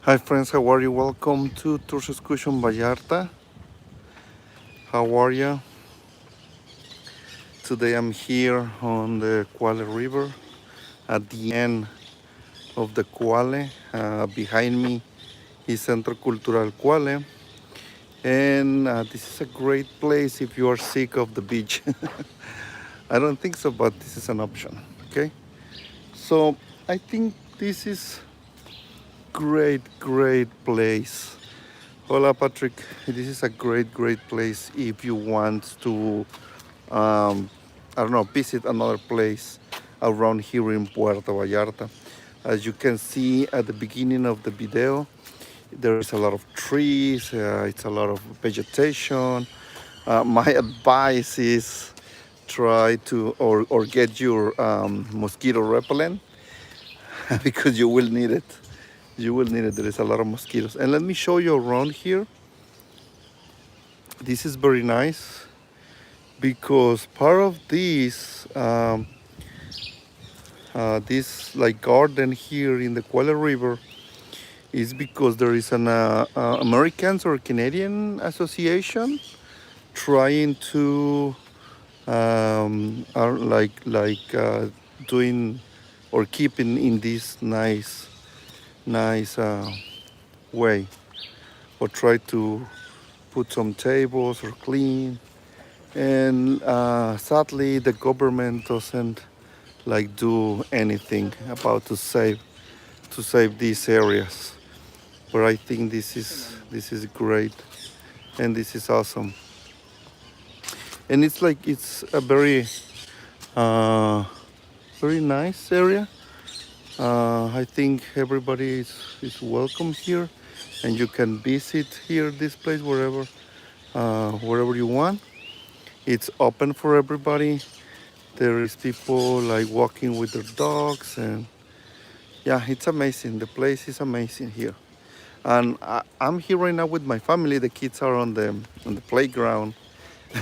Hi friends, how are you? Welcome to Tours Excursions Vallarta. How are you? Today I'm here on the Quale River at the end of the Quale. Behind me is Centro Cultural Quale, and this is a great place if you are sick of the beach. I don't think so, but this is an option. Okay, so I think this is great place. Hola Patrick, this is a great place if you want to I don't know, visit another place around here in Puerto Vallarta. As you can see at the beginning of the video, there is a lot of trees, it's a lot of vegetation. My advice is try to or get your mosquito repellent because you will need it. You will need it. There is a lot of mosquitoes. And let me show you around here. This is very nice because part of this like garden here in the Kuala River is because there is an Americans or Canadian association trying to are doing or keeping in this nice way, or try to put some tables or clean. And sadly, the government doesn't like do anything about to save these areas. But I think this is great, and this is awesome. And it's like it's a uh, very nice area. I think everybody is welcome here, and you can visit here this place wherever you want. It's open for everybody. There is people like walking with their dogs, and yeah, it's amazing. The place is amazing here. And I'm here right now with my family. The kids are on the playground,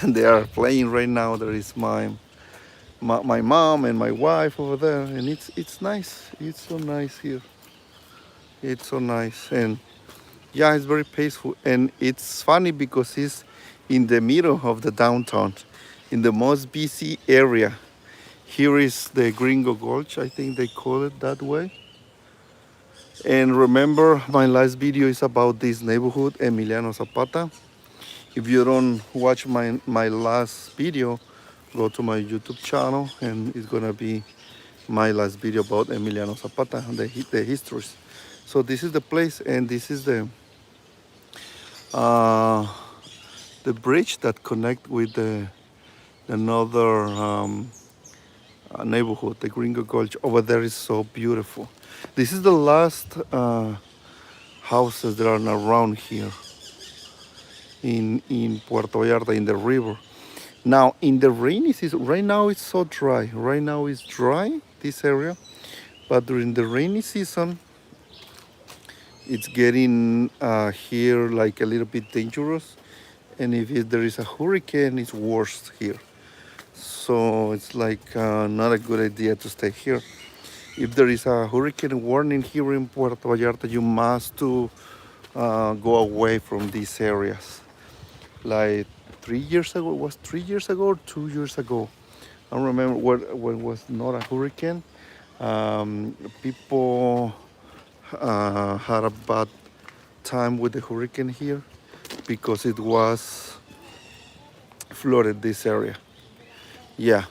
and they are playing right now. There is my mom and my wife over there, and it's nice. It's so nice here. It's so nice, and yeah, it's very peaceful. And it's funny because it's in the middle of the downtown, in the most busy area. Here is the Gringo Gulch, I think they call it that way. And remember, my last video is about this neighborhood, Emiliano Zapata. If you don't watch my last video, go to my YouTube channel, and it's gonna be my last video about Emiliano Zapata and the histories. So this is the place, and this is uh, the bridge that connect with the another neighborhood, the Gringo Gulch. Over there is so beautiful. This is the last houses that are around here in Puerto Vallarta, in the river. Now, in the rainy season, right now it's so dry. Right now it's dry, this area. But during the rainy season, it's getting here like a little bit dangerous. And if there is a hurricane, it's worse here. So it's like not a good idea to stay here. If there is a hurricane warning here in Puerto Vallarta, you must to go away from these areas. Like 3 years ago, it was 3 years ago or 2 years ago. I don't remember when was not a hurricane. People had a bad time with the hurricane here because it was flooded this area. Yeah,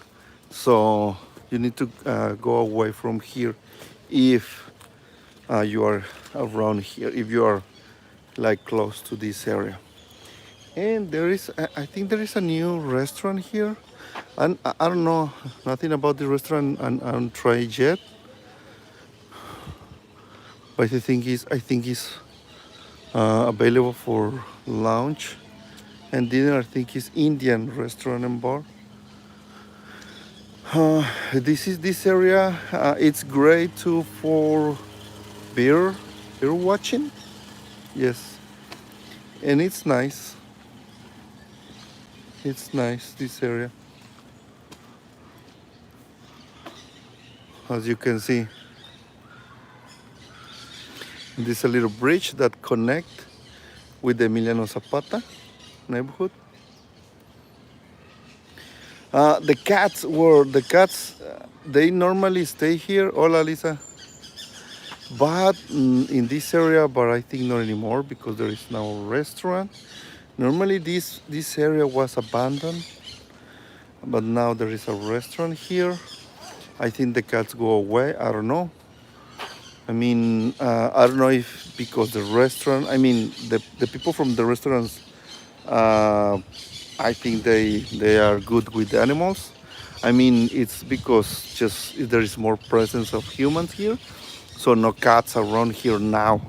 so you need to go away from here if you are around here, if you are like close to this area. And there is, I think there is a new restaurant here. And I don't know nothing about the restaurant and I haven't tried yet. But I think it's available for lunch and dinner. I think it's Indian restaurant and bar. This area. It's great too for beer watching. Yes, and it's nice. It's nice this area, as you can see. This is a little bridge that connect with the Emiliano Zapata neighborhood. The cats. They normally stay here. Hola, Lisa. But in this area, but I think not anymore because there is now a restaurant. Normally, this area was abandoned, but now there is a restaurant here. I think the cats go away. I don't know. I don't know if because the restaurant. The people from the restaurants. Uh, I think they are good with the animals. It's because just there is more presence of humans here, so no cats around here now.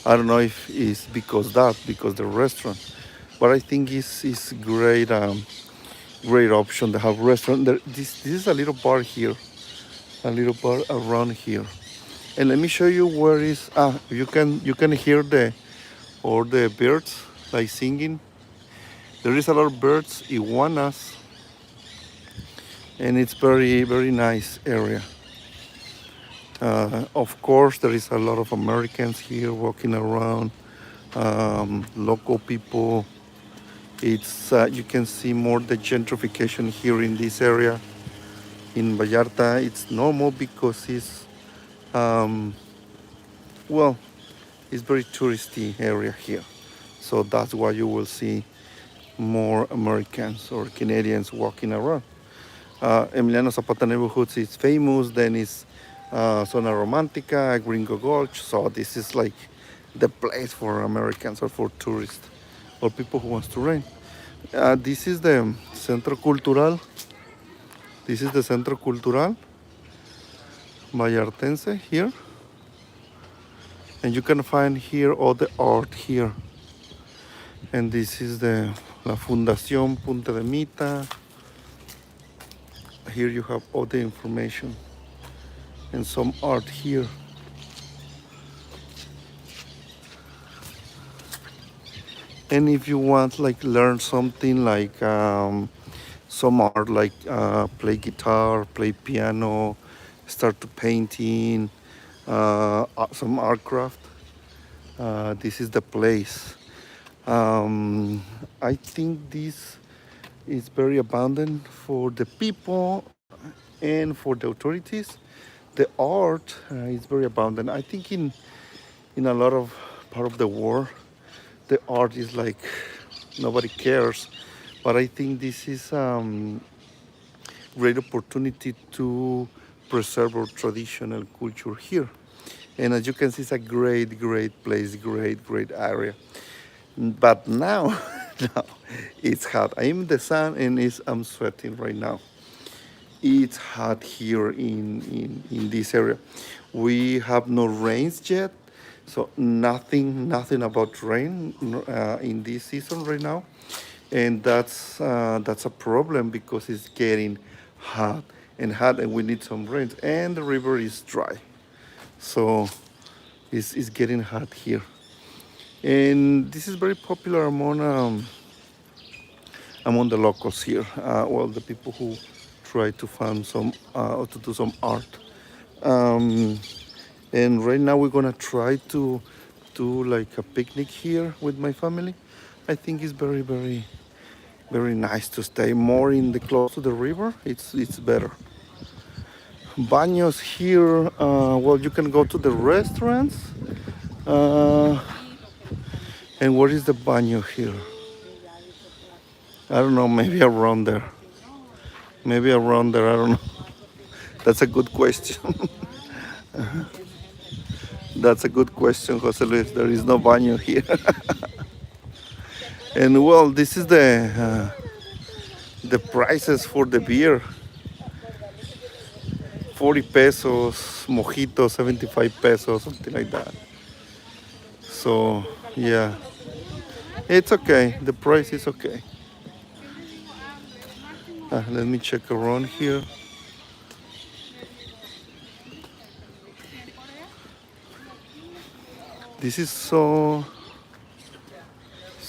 I don't know if it's because the restaurant, but I think it's great great option to have restaurant. This is a little bar here, a little bar around here, and let me show you where is. You can hear the birds like singing. There is a lot of birds, iguanas, and it's very nice area. Of course, there is a lot of Americans here walking around, local people. It's you can see more the gentrification here in this area in Vallarta. It's normal because um, well, it's very touristy area here, so that's why you will see more Americans or Canadians walking around. Emiliano Zapata neighborhoods is famous. Then is Zona Romantica, Gringo Gulch. So this is like the place for Americans or for tourists or people who wants to rent. This is the Centro Cultural. This is the Centro Cultural Vallartense here, and you can find here all the art here. And this is the La Fundación Punta de Mita. Here you have all the information and some art here. And if you want like learn something like some art like play guitar, play piano, start to painting, some art craft, this is the place. I think this is very abundant for the people and for the authorities. The art is very abundant. I think in a lot of part of the world, the art is like nobody cares. But I think this is great opportunity to preserve our traditional culture here. And as you can see, it's a great place, great area. But now, now it's hot. I'm in the sun and I'm sweating right now. It's hot here in this area. We have no rains yet, so nothing about rain in this season right now, and that's a problem because it's getting hot and we need some rain, and the river is dry, so it's getting hot here. And this is very popular among the locals here. Well, the people who try to find some or to do some art. Um, and right now we're gonna try to do like a picnic here with my family. I think it's very nice to stay more in the close to the river. It's better. Baños here. Well, you can go to the restaurants. Uh, and what is the baño here? I don't know. Maybe around there. Maybe around there. I don't know. That's a good question. That's a good question, Jose Luis. There is no baño here. And well, this is the prices for the beer. 40 pesos, mojito 75 pesos, something like that. So yeah, it's okay. The price is okay. Let me check around here. This is so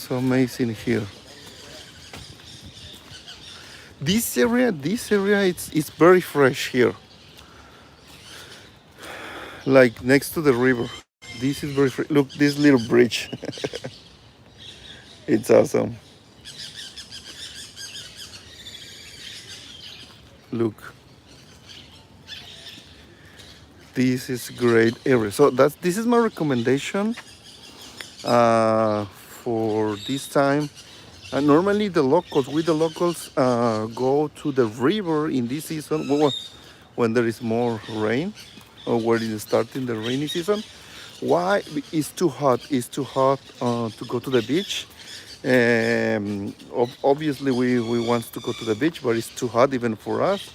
amazing here. This area, it's very fresh here, like next to the river. This is very look this little bridge. It's awesome. Look, this is great area. So this is my recommendation for this time. Normally the locals, we the locals go to the river in this season when there is more rain or when it is starting the rainy season. Why? It's too hot. It's too hot to go to the beach. Obviously, we want to go to the beach, but it's too hot even for us.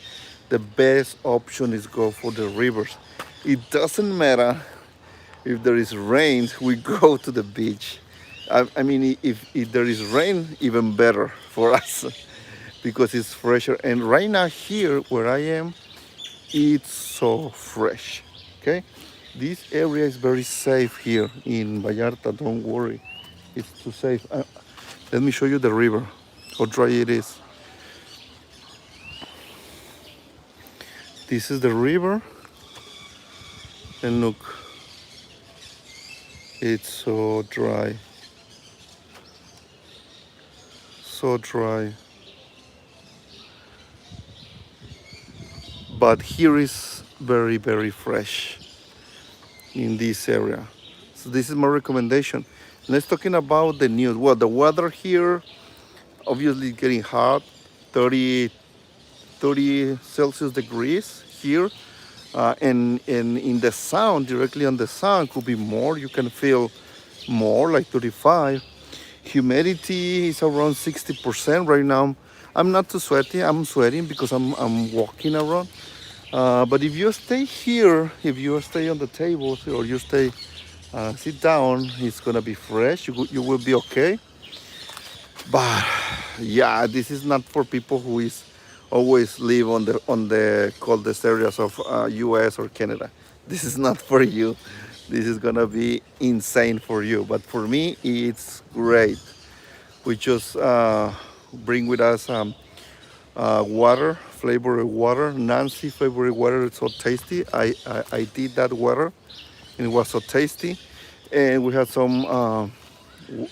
The best option is go for the rivers. It doesn't matter if there is rain, we go to the beach. I mean, if there is rain, even better for us because it's fresher. And right now here where I am, it's so fresh. Okay, this area is very safe here in Vallarta. Don't worry, it's too safe. Let me show you the river, how dry it is. This is the river, and look, it's so dry, so dry. But here is very, very fresh in this area. So this is my recommendation. Let's talking about the news. Well, the weather here, obviously getting hot, 30, 30 Celsius degrees here. And in the sound, directly on the sound, could be more. You can feel more, like 35. Humidity is around 60% right now. I'm not too sweaty. I'm sweating because I'm walking around. But if you stay here, if you stay on the table or you stay sit down, it's gonna be fresh. You will be okay. But yeah, this is not for people who is always live on the coldest areas of U.S. or Canada. This is not for you. This is gonna be insane for you. But for me, it's great. We just bring with us water, flavored water. Nancy flavored water. It's so tasty. I did that water, and it was so tasty. And we had some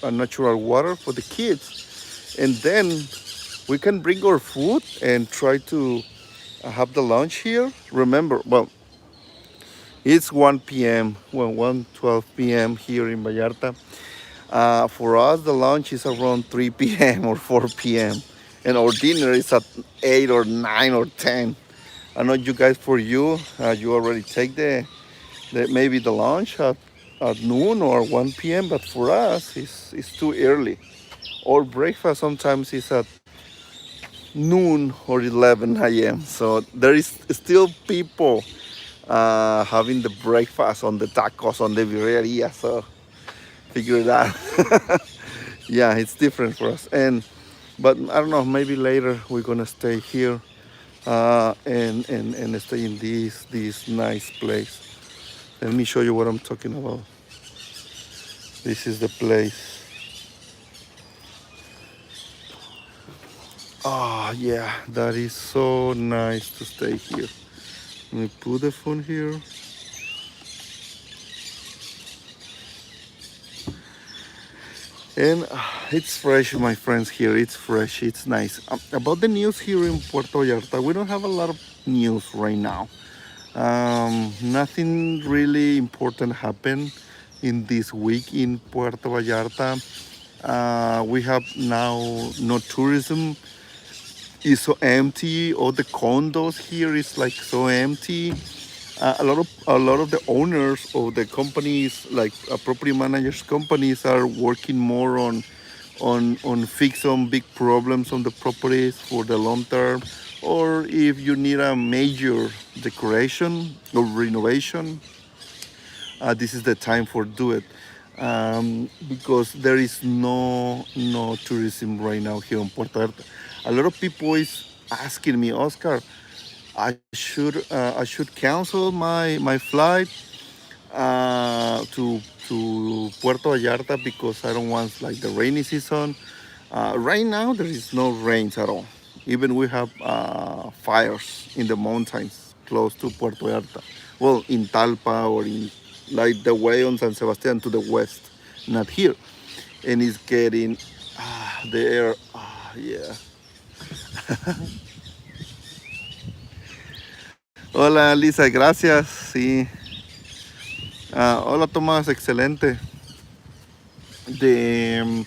natural water for the kids. And then we can bring our food and try to have the lunch here. Remember, well, it's 1 p.m. Well, 1:12 p.m. here in Vallarta. For us, the lunch is around 3 p.m. or 4 p.m. And our dinner is at 8 or 9 or 10. I know you guys, for you, you already take the maybe the lunch at noon or 1 p.m. But for us, it's too early. Our breakfast sometimes is at noon or 11 a.m. So there is still people having the breakfast on the tacos, on the birreria. So figure it out. Yeah, it's different for us. But I don't know, maybe later we're gonna stay here and stay in this nice place. Let me show you what I'm talking about. This is the place. Ah, yeah, that is so nice to stay here. Let me put the phone here. And it's fresh, my friends, here. It's fresh, it's nice. About the news here in Puerto Vallarta, we don't have a lot of news right now. Nothing really important happened in this week in Puerto Vallarta. We have now no tourism. It's so empty. All the condos here is like so empty. A lot of the owners of the companies, like property managers companies, are working more on fix some big problems on the properties for the long term, or if you need a major decoration or renovation, this is the time for do it, because there is no tourism right now here in Puerto Vallarta. A lot of people is asking me, Oscar, I should cancel my flight to Puerto Vallarta because I don't want like the rainy season. Right now there is no rains at all. Even we have fires in the mountains close to Puerto Vallarta. Well, in Talpa or in like the way on San Sebastian to the west, not here. And it's getting the air. Yeah. Hola Lisa, gracias. Sí. Hola Tomás, excelente. The um,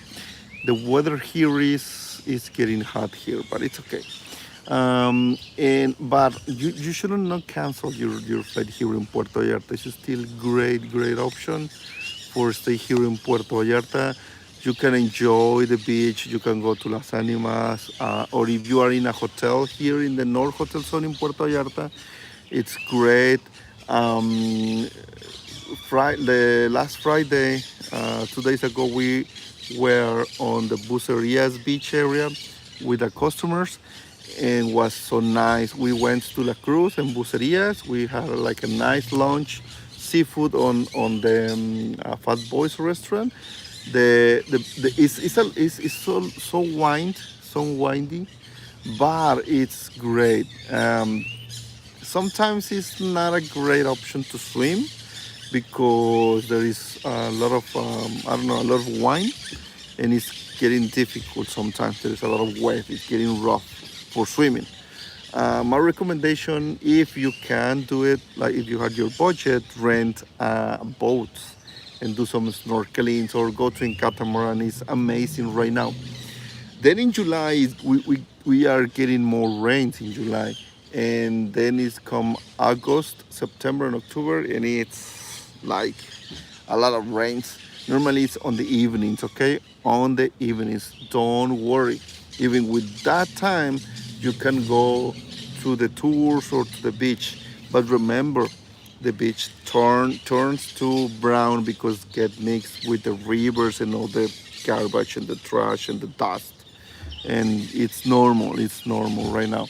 the weather here is getting hot here, but it's okay. And but you shouldn't not cancel your flight here in Puerto Vallarta. It's still great option for stay here in Puerto Vallarta. You can enjoy the beach. You can go to Las Animas, or if you are in a hotel here in the North Hotel Zone in Puerto Vallarta, it's great. Um, the last Friday, 2 days ago, we were on the Bucerias beach area with the customers, and was so nice. We went to La Cruz and Bucerias. We had like a nice lunch, seafood on the Fat Boys restaurant. It's so windy, but it's great. Sometimes it's not a great option to swim because there is a lot of I don't know, a lot of wind, and it's getting difficult sometimes. There is a lot of wave. It's getting rough for swimming. My recommendation, if you can do it, like if you had your budget, rent a boat and do some snorkeling or go to a catamaran. It's amazing right now. Then in July, we are getting more rains in July. And then it's come August, September, and October, and it's like a lot of rains. Normally it's on the evenings, okay? On the evenings. Don't worry. Even with that time, you can go to the tours or to the beach. But remember, the beach turns to brown because it get mixed with the rivers and all the garbage and the trash and the dust. And it's normal right now.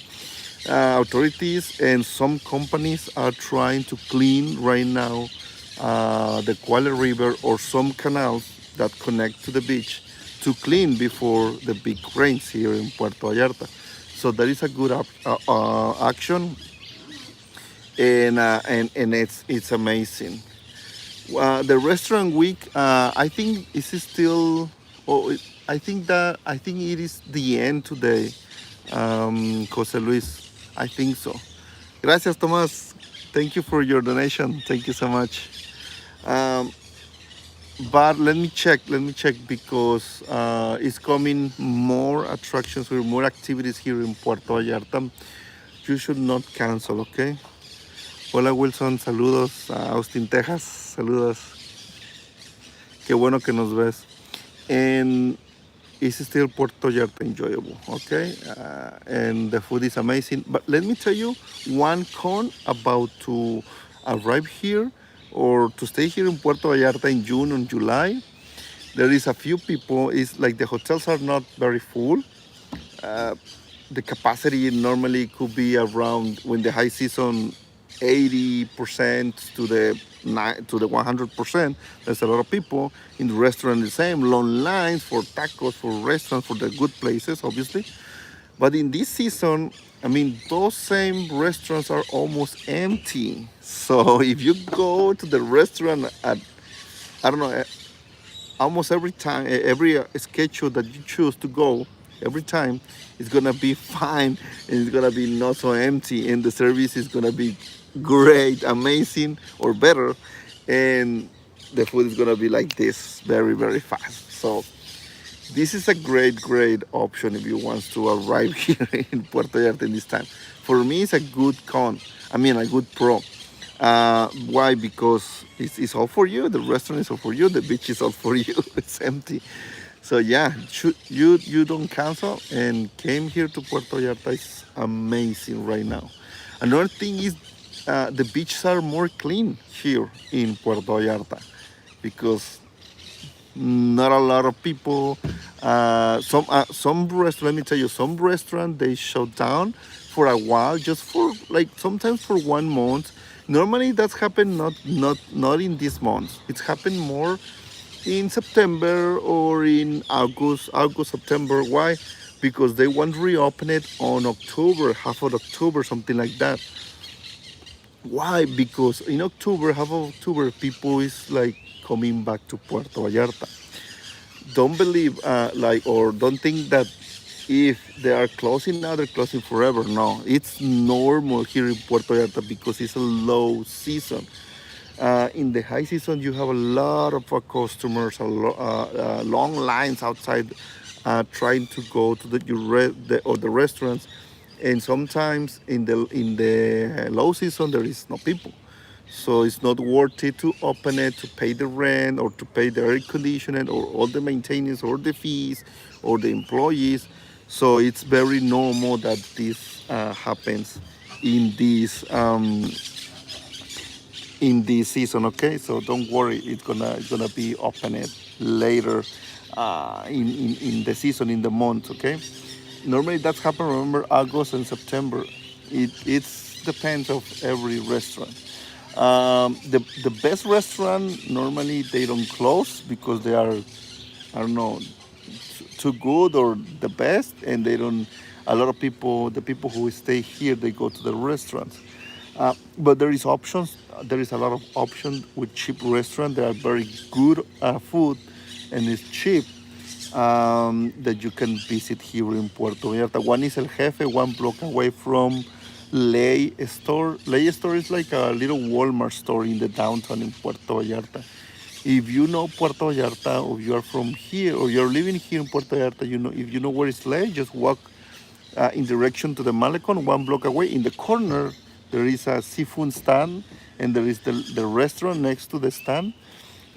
Authorities and some companies are trying to clean right now the Kuala River or some canals that connect to the beach to clean before the big rains here in Puerto Vallarta. So that is a good action, and it's amazing. The restaurant week, I think is still. Oh, I think it is the end today, Jose Luis. I think so. Gracias, Tomás. Thank you for your donation. Thank you so much. Um, but let me check because it's coming more attractions with more activities here in Puerto Vallarta. You should not cancel, okay? Hola Wilson, saludos a Austin, Texas, saludos. Qué bueno que nos ves. And it's still Puerto Vallarta enjoyable, okay? And the food is amazing. But let me tell you one con about to arrive here or to stay here in Puerto Vallarta in June and July. There is a few people. It's like the hotels are not very full. Uh, the capacity normally could be around when the high season 80% to the 100%. There's a lot of people in the restaurant, the same long lines for tacos, for restaurants, for the good places obviously. But in this season, I mean, those same restaurants are almost empty. So if you go to the restaurant at, I don't know, almost every time, every schedule that you choose to go, every time it's gonna be fine, and it's gonna be not so empty, and the service is gonna be great, amazing, or better, and the food is gonna be like this, very fast. So this is a great option if you want to arrive here in Puerto Vallarta in this time. For me, it's a good con. I mean, a good pro. Why? Because it's all for you. The restaurant is all for you. The beach is all for you. It's empty. So yeah, you don't cancel and came here to Puerto Vallarta. It's amazing right now. Another thing is the beaches are more clean here in Puerto Vallarta because not a lot of people. Some restaurant. Let me tell you, some restaurant they shut down for a while, just for like sometimes for 1 month. Normally that's happened not in this month. It's happened more in September or in August, September. Why? Because they want to reopen it on October, half of October, something like that. Why? Because in October, half of October, people is like coming back to Puerto Vallarta. Don't believe, or don't think that if they are closing now, they're closing forever. No, it's normal here in Puerto Vallarta because it's a low season. In the high season, you have a lot of customers, long lines outside, trying to go to the restaurants, and sometimes in the low season there is no people, so it's not worth it to open it to pay the rent or to pay the air conditioning or all the maintenance or the fees or the employees. So it's very normal that this happens in this season. Okay, so don't worry, it's gonna be opened later in the season, in the month. Okay, normally that's happen. Remember, August and September. It's depends of every restaurant. The best restaurant normally they don't close because they are, I don't know, too good or the best, and they don't. A lot of people, the people who stay here, they go to the restaurants. But there is options. There is a lot of options with cheap restaurants. They are very good food, and it's cheap, that you can visit here in Puerto Vallarta. One is El Jefe, one block away from Ley Store. Ley Store is like a little Walmart store in the downtown in Puerto Vallarta. If you know Puerto Vallarta, or you are from here, or you're living here in Puerto Vallarta, if you know where it's Ley, just walk in direction to the Malecon, one block away. In the corner, there is a seafood stand, and there is the restaurant next to the stand.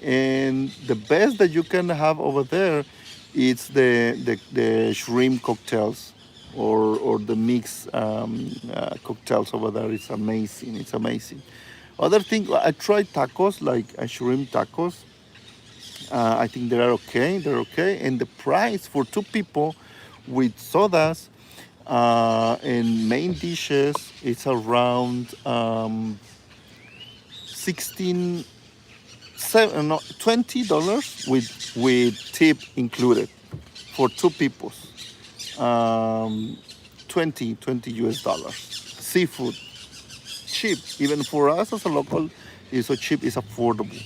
And the best that you can have over there, it's the shrimp cocktails, or the mixed cocktails over there. It's amazing. It's amazing. Other thing, I tried tacos, like shrimp tacos. I think they are okay. They're okay, and the price for two people with sodas and main dishes, it's around 16 seven, no, $20 with tip included for two people. um, 20 US dollars. Seafood, cheap. Even for us as a local, it's so cheap, it's affordable.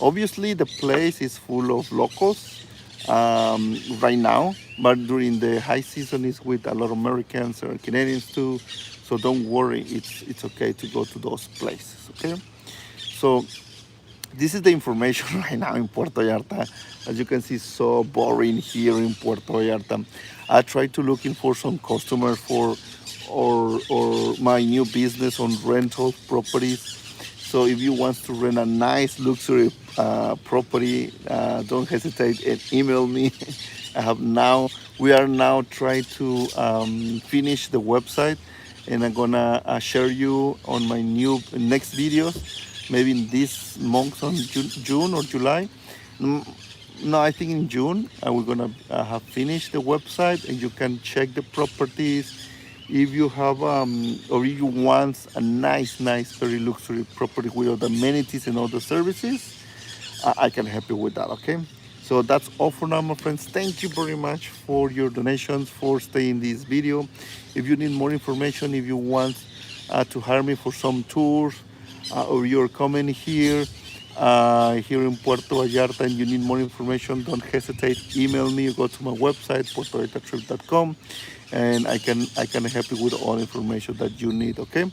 Obviously, the place is full of locals right now, but during the high season, it's with a lot of Americans or Canadians too. So don't worry, it's okay to go to those places. Okay, so this is the information right now in Puerto Vallarta. As you can see, so boring here in Puerto Vallarta. I try to looking for some customers for or my new business on rental properties. So if you want to rent a nice luxury property, don't hesitate and email me. I have now we are now trying to finish the website, and I'm gonna share you on my new next videos, maybe in this month on June or July. Mm, No, I think in June we're gonna have finished the website, and you can check the properties. If you have or if you want a nice, very luxury property with all the amenities and all the services, I can help you with that. Okay. So that's all for now, my friends. Thank you very much for your donations, for staying this video. If you need more information, if you want to hire me for some tours, or you're coming here in Puerto Vallarta and you need more information, don't hesitate. Email me. Go to my website, puertovallartatrip.com, and I can help you with all information that you need. Okay.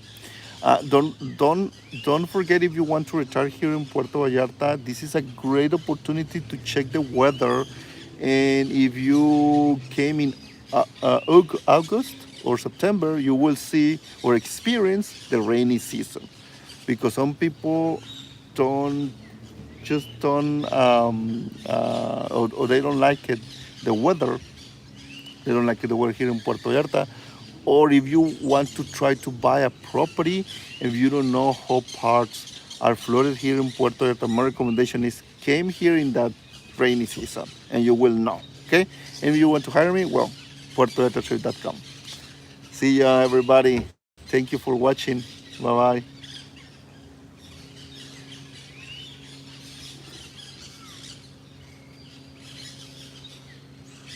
Don't forget, if you want to retire here in Puerto Vallarta, this is a great opportunity to check the weather. And if you came in August or September, you will see or experience the rainy season, because some people don't don't or they don't like it, the weather. They don't like the weather here in Puerto Vallarta. Or if you want to try to buy a property, if you don't know how parts are flooded here in Puerto Vallarta, my recommendation is came here in that rainy season, and you will know. Okay, and if you want to hire me, well, puertovallartatrip.com. See ya, everybody. Thank you for watching. Bye bye.